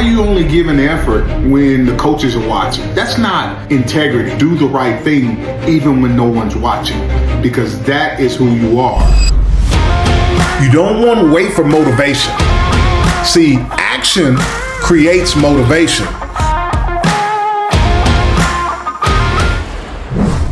are you only giving effort when the coaches are watching? That's not integrity. Do the right thing even when no one's watching, because that is who you are. You don't want to wait for motivation. See, action creates motivation.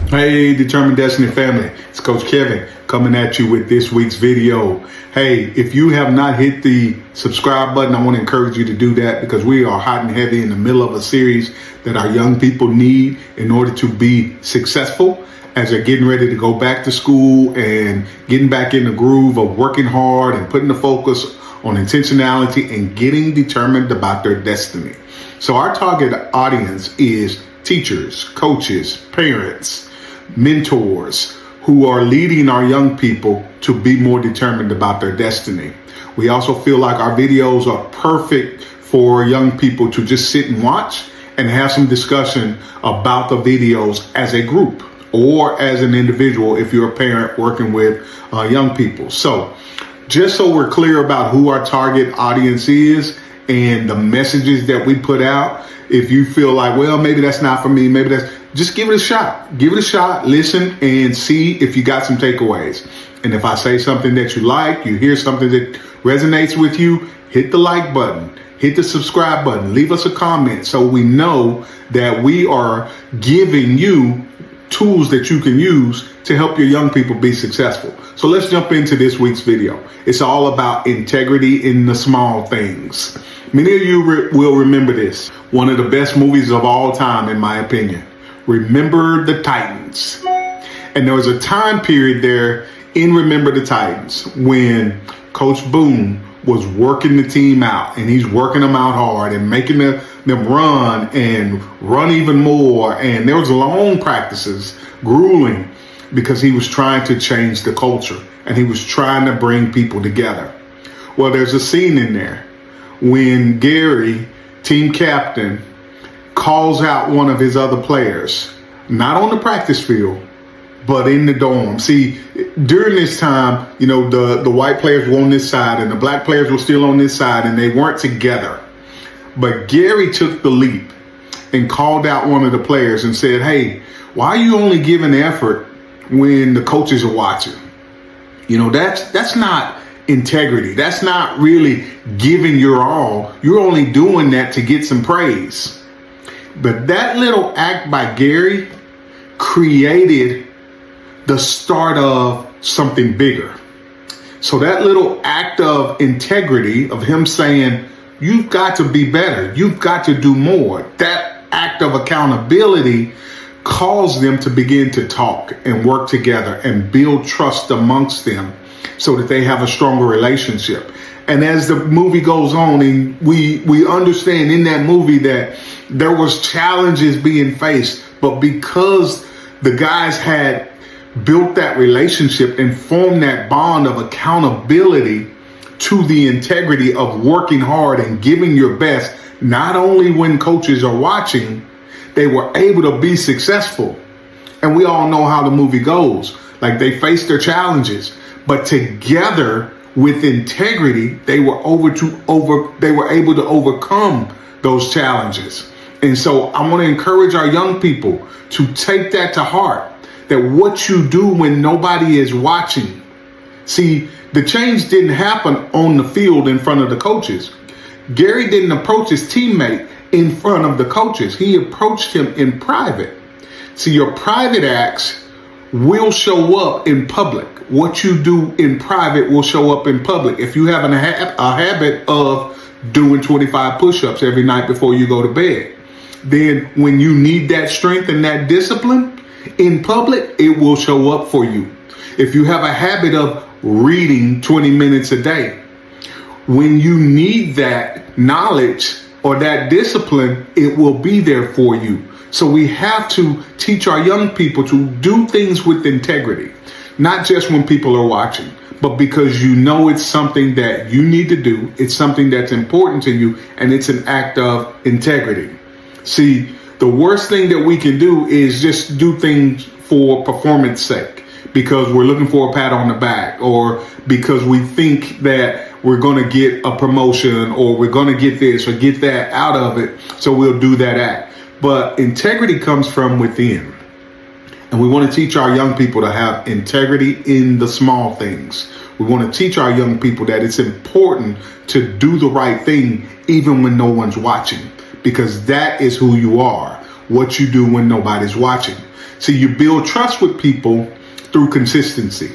Hey, Determined Destiny family, it's Coach Kevin coming at you with this week's video. Hey, if you have not hit the subscribe button, I want to encourage you to do that, because we are hot and heavy in the middle of a series that our young people need in order to be successful as they're getting ready to go back to school and getting back in the groove of working hard and putting the focus on intentionality and getting determined about their destiny. So our target audience is teachers, coaches, parents, mentors who are leading our young people to be more determined about their destiny. We also feel like our videos are perfect for young people to just sit and watch and have some discussion about the videos as a group or as an individual if you're a parent working with young people. So just so we're clear about who our target audience is and the messages that we put out, if you feel like, well, maybe that's not for me, maybe that's, just give it a shot. Give it a shot, listen, and see if you got some takeaways. And if I say something that you like, you hear something that resonates with you, hit the like button, hit the subscribe button, leave us a comment so we know that we are giving you tools that you can use to help your young people be successful. So let's jump into this week's video. It's all about integrity in the small things. Many of you will remember this. One of the best movies of all time, in my opinion. Remember the Titans. And there was a time period there in Remember the Titans when Coach Boone was working the team out, and he's working them out hard and making them run and run even more. And there was long practices, grueling, because he was trying to change the culture and he was trying to bring people together. Well, there's a scene in there when Gary, team captain, calls out one of his other players, not on the practice field, but in the dorm. See, during this time, you know, the white players were on this side and the black players were still on this side, and they weren't together. But Gary took the leap and called out one of the players and said, hey, why are you only giving effort when the coaches are watching? You know, that's not integrity. That's not really giving your all. You're only doing that to get some praise. But that little act by Gary created the start of something bigger. So that little act of integrity of him saying, you've got to be better, you've got to do more, that act of accountability caused them to begin to talk and work together and build trust amongst them so that they have a stronger relationship. And as the movie goes on, and we understand in that movie that there was challenges being faced, but because the guys had built that relationship and formed that bond of accountability to the integrity of working hard and giving your best, not only when coaches are watching, they were able to be successful. And we all know how the movie goes. Like, they faced their challenges, but together with integrity, they were able to overcome those challenges. And so I want to encourage our young people to take that to heart, that what you do when nobody is watching. See, the change didn't happen on the field in front of the coaches. Gary didn't approach his teammate in front of the coaches. He approached him in private. See, your private acts will show up in public. What you do in private will show up in public. If you have a habit of doing 25 push-ups every night before you go to bed, then when you need that strength and that discipline in public, it will show up for you. If you have a habit of reading 20 minutes a day, when you need that knowledge or that discipline, it will be there for you. So we have to teach our young people to do things with integrity, not just when people are watching, but because you know it's something that you need to do. It's something that's important to you, and it's an act of integrity. See, the worst thing that we can do is just do things for performance sake, because we're looking for a pat on the back, or because we think that we're going to get a promotion, or we're going to get this or get that out of it, so we'll do that act. But integrity comes from within. And we want to teach our young people to have integrity in the small things. We want to teach our young people that it's important to do the right thing even when no one's watching, because that is who you are, what you do when nobody's watching. See, you build trust with people through consistency.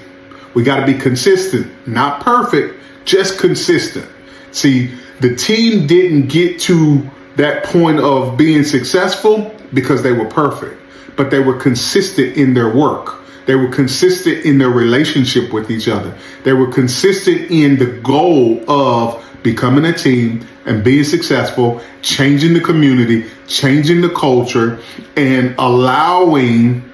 We got to be consistent, not perfect, just consistent. See, the team didn't get to that point of being successful because they were perfect, but they were consistent in their work. They were consistent in their relationship with each other. They were consistent in the goal of becoming a team and being successful, changing the community, changing the culture, and allowing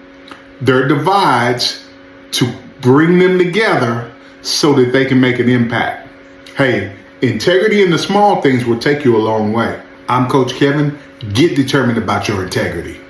their divides to bring them together so that they can make an impact. Hey, integrity in the small things will take you a long way. I'm Coach Kevin. Get determined about your integrity.